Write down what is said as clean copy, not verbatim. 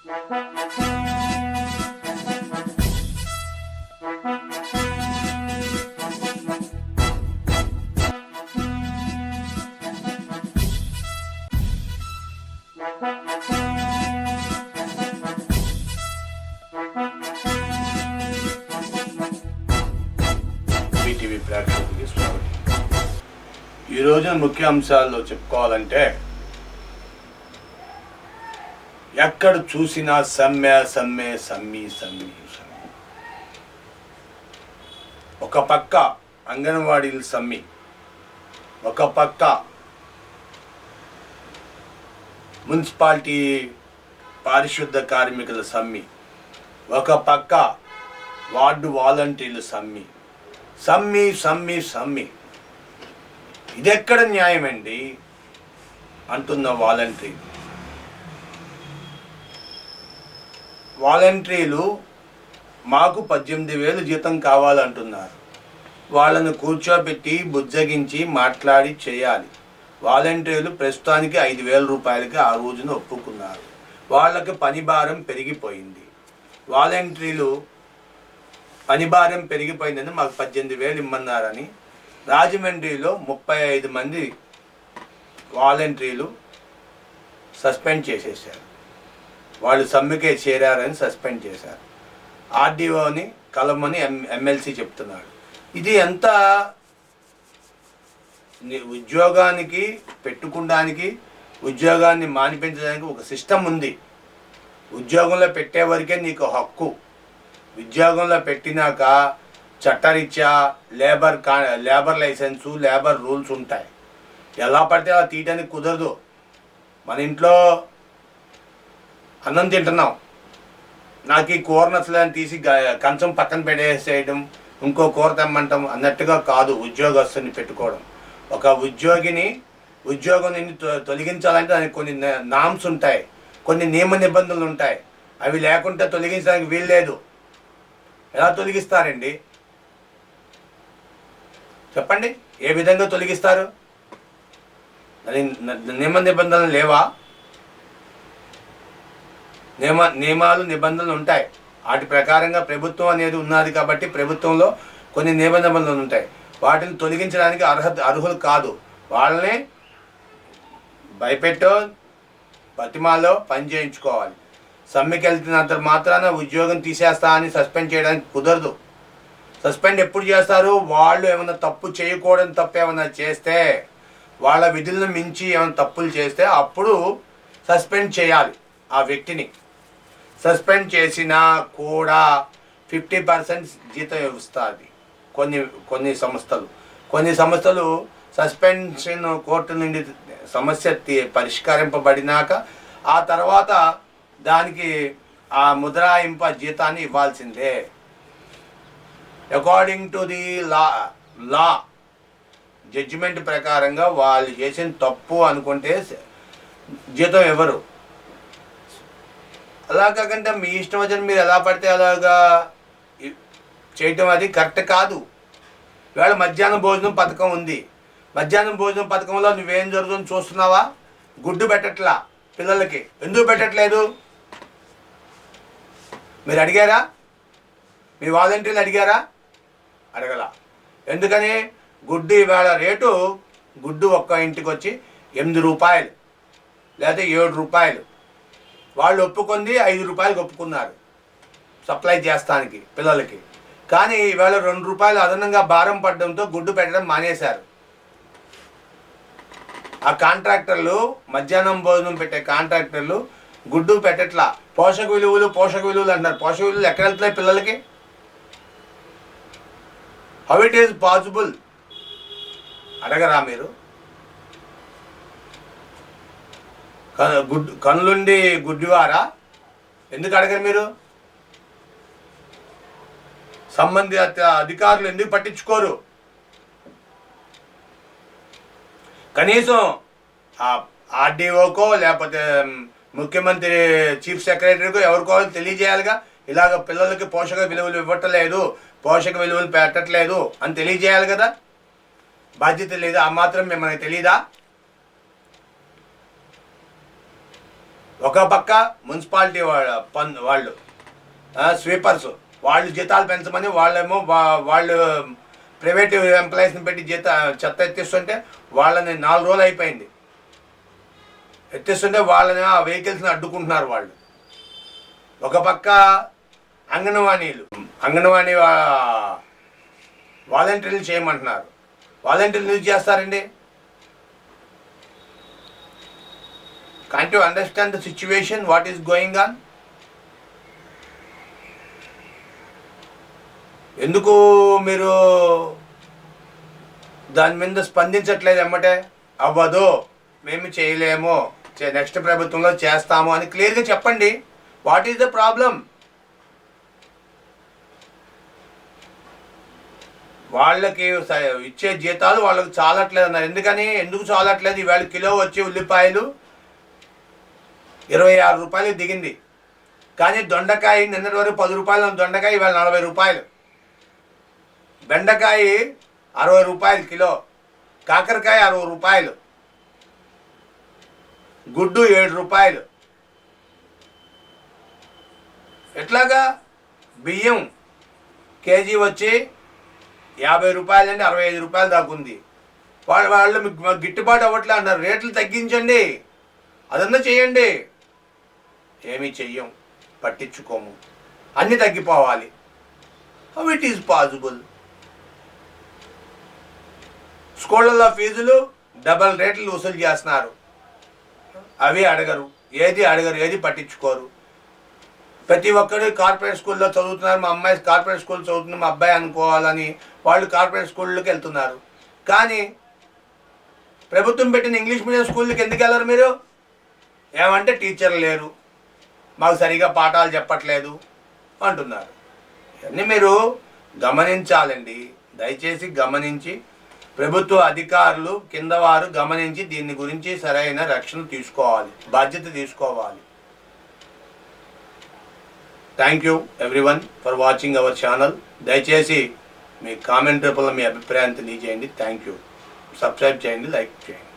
ప్రేక్షకులకి స్వాగతం. ఈ రోజున ముఖ్య అంశాల్లో చెప్పుకోవాలంటే, ఎక్కడ చూసినా సమ్మె సమ్మె సమ్మి సమ్మి సమ్మి. ఒక పక్క అంగన్వాడీలు సమ్మి, ఒక పక్క మున్సిపాలిటీ పారిశుద్ధ కార్మికుల సమ్మి, ఒక పక్క వార్డు వాలంటీర్లు సమ్మి. సమ్మి సమ్మి సమ్మి. ఇదెక్కడ న్యాయం అండి అంటున్న వాలంటీర్లు మాకు 18,000 జీతం కావాలంటున్నారు. వాళ్ళను కూర్చోబెట్టి బుజ్జగించి మాట్లాడి చేయాలి. వాలంటీర్లు ప్రస్తుతానికి 5,000 రూపాయలకి ఆ రోజున ఒప్పుకున్నారు. వాళ్ళకి పని భారం పెరిగిపోయింది. వాలంటీర్లు పని భారం పెరిగిపోయిందని మాకు 18,000 ఇమ్మన్నారని రాజమండ్రిలో 35 మంది వాలంటీర్లు సస్పెండ్ చేసేసారు. వాళ్ళు సమ్మెకే చేరారని సస్పెండ్ చేశారు. ఆర్డీఓని కలమని ఎమ్మెల్సీ చెప్తున్నాడు. ఇది ఎంత ఉద్యోగానికి పెట్టుకోవడానికి, ఉద్యోగాన్ని మానిపించడానికి ఒక సిస్టమ్ ఉంది. ఉద్యోగంలో పెట్టే వరకే నీకు హక్కు. ఉద్యోగంలో పెట్టినాక చట్టరీత్యా లేబర్ లైసెన్సు, లేబర్ రూల్స్ ఉంటాయి. ఎలా పడితే అలా తీయడానికి కుదరదు. మన ఇంట్లో అన్నం తింటున్నాం, నాకు ఈ కూర నచ్చలేదని తీసి కంచం పక్కన పెట్టేసేయడం, ఇంకో కూర తెమ్మంటాం అన్నట్టుగా కాదు ఉద్యోగస్తుని పెట్టుకోవడం. ఒక ఉద్యోగం నుండి తొలగించాలంటే దానికి కొన్ని నామ్స్ ఉంటాయి, కొన్ని నియమ నిబంధనలు ఉంటాయి. అవి లేకుంటే తొలగించడానికి వీల్లేదు. ఎలా తొలగిస్తారండి చెప్పండి? ఏ విధంగా తొలగిస్తారు? నియమ నిబంధనలు లేవా? నియమాలు నిబంధనలు ఉంటాయి. వాటి ప్రకారంగా ప్రభుత్వం అనేది ఉన్నది కాబట్టి ప్రభుత్వంలో కొన్ని నియమ నిబంధనలు ఉంటాయి. వాటిని తొలగించడానికి అర్హులు కాదు. వాళ్ళని భయపెట్టో బతిమాలో పని చేయించుకోవాలి. సమ్మెకి వెళ్తున్నంత మాత్రాన ఉద్యోగం తీసేస్తా అని సస్పెండ్ చేయడానికి కుదరదు. సస్పెండ్ ఎప్పుడు చేస్తారు? వాళ్ళు ఏమైనా తప్పు చేయకూడని తప్పు ఏమైనా చేస్తే, వాళ్ళ విధులను మించి ఏమైనా తప్పులు చేస్తే అప్పుడు సస్పెండ్ చేయాలి ఆ వ్యక్తిని. సస్పెండ్ చేసినా కూడా 50% జీతం ఇస్తుంది కొన్ని సంస్థలు సస్పెన్షన్ కోర్టు నుండి సమస్య పరిష్కరింపబడినాక ఆ తర్వాత దానికి ఆ ముద్రాయింపు జీతాన్ని ఇవ్వాల్సిందే. According to the law judgement ప్రకారంగా వాళ్ళు చేసిన తప్పు అనుకుంటే జీతం ఇవ్వరు. అలా కాకుండా మీ ఇష్టం వచ్చిన మీరు ఎలా పడితే అలాగా చేయటం అది కరెక్ట్ కాదు. ఇవాళ మధ్యాహ్నం భోజనం పథకం ఉంది. మధ్యాహ్నం భోజనం పథకంలో నువ్వేం జరుగుతుందో చూస్తున్నావా? గుడ్డు పెట్టట్లా పిల్లలకి. ఎందుకు పెట్టట్లేదు? మీరు అడిగారా? మీ వాలంటీర్లు అడిగారా? అడగల. ఎందుకని? గుడ్డు ఇవాళ రేటు గుడ్డు ఒక్క ఇంటికి వచ్చి 8 రూపాయలు లేదా 7 రూపాయలు. వాళ్ళు ఒప్పుకుంది 5 రూపాయలకు ఒప్పుకున్నారు సప్లై చేస్తానికి పిల్లలకి. కానీ ఇవాళ 2 రూపాయలు అదనంగా భారం పడడంతో గుడ్డు పెట్టడం మానేశారు. ఆ కాంట్రాక్టర్లు, మధ్యాహ్నం భోజనం పెట్టే కాంట్రాక్టర్లు గుడ్డు పెట్టట్లా. పోషక విలువలు అంటారు. పోషక విలువలు ఎక్కడ వెళ్తున్నాయి పిల్లలకి? How it is possible? అడగరా మీరు? కనులుండి గుడ్డివారా? ఎందుకు అడగరు మీరు? సంబంధిత అధికారులు ఎందుకు పట్టించుకోరు? కనీసం ఆర్డీఓకో లేకపోతే ముఖ్యమంత్రి చీఫ్ సెక్రటరీకో ఎవరికో తెలియజేయాలిగా. ఇలాగ పిల్లలకి పోషక విలువలు ఇవ్వట్లేదు, పోషక విలువలు పెట్టట్లేదు అని తెలియజేయాలి కదా. బాధ్యత లేదా? ఆ మాత్రం మనకి తెలీదా? ఒక పక్క మున్సిపాలిటీ వాళ్ళు స్వీపర్స్ వాళ్ళు జీతాలు పెంచమని వాళ్ళేమో వాళ్ళు ప్రైవేట్ ఎంప్లాయీస్ని పెట్టి చెత్త ఎత్తిస్తుంటే వాళ్ళని 4 రోజులు అయిపోయింది ఎత్తిస్తుంటే వాళ్ళని ఆ వెహికల్స్ని అడ్డుకుంటున్నారు వాళ్ళు. ఒక పక్క అంగన్వాడీ వాలంటీర్లు చేయమంటున్నారు. వాలంటీర్లు ఎందుకు చేస్తారండి? Can't you understand the situation what is going on? ఎందుకు మీరు దాని మీద స్పందించట్లేదు? ఎమ్మటే అవ్వదు, మేము చేయలేము, నెక్స్ట్ ప్రభుత్వంలో చేస్తాము అని క్లియర్గా చెప్పండి. What is the problem? వాళ్ళకి ఇచ్చే జీతాలు వాళ్ళకి చాలట్లేదు అన్నారు. ఎందుకు చాలట్లేదు? ఈవేళ కిలో వచ్చి ఉల్లిపాయలు 26 రూపాయలు దిగింది. కానీ దొండకాయ నిన్నటి వరకు 10 రూపాయలు దొండకాయ ఇవాళ 40 రూపాయలు. బెండకాయ 60 రూపాయలు కిలో, కాకరకాయ 60 రూపాయలు, గుడ్డు 7 రూపాయలు. ఎట్లాగా? బియ్యం కేజీ వచ్చి 50 రూపాయలు అండి, 65 రూపాయలు దాకా ఉంది. వాళ్ళు మీకు గిట్టుబాటు అవ్వట్లే అన్నారు. రేట్లు తగ్గించండి, అదన్నా చేయండి. ఏమీ చెయ్యం, పట్టించుకోము, అన్నీ తగ్గిపోవాలి. How it is possible? స్కూళ్ళల్లో ఫీజులు డబల్ రేట్లు వసూలు చేస్తున్నారు. అవి అడగరు, ఏది పట్టించుకోరు. ప్రతి ఒక్కరు కార్పొరేట్ స్కూల్లో చదువుతున్నారు. మా అమ్మాయి కార్పొరేట్ స్కూల్ చదువుతుంది, మా అబ్బాయి అనుకోవాలని వాళ్ళు కార్పొరేట్ స్కూళ్ళకి వెళ్తున్నారు. కానీ ప్రభుత్వం పెట్టిన ఇంగ్లీష్ మీడియం స్కూళ్ళకి ఎందుకు వెళ్ళరు మీరు? ఏమంటే టీచర్లు లేరు, మాకు సరిగా పాఠాలు చెప్పట్లేదు అంటున్నారు. ఇవన్నీ మీరు గమనించాలండి. దయచేసి గమనించి ప్రభుత్వ అధికారులు కింద వారు గమనించి దీని గురించి సరైన రక్షణ తీసుకోవాలి, బాధ్యత తీసుకోవాలి. Thank you everyone for watching our channel. దయచేసి మీ కామెంట్ రూపంలో మీ అభిప్రాయాన్ని తెలియజేయండి. Thank you. సబ్స్క్రైబ్ చేయండి, లైక్ చేయండి.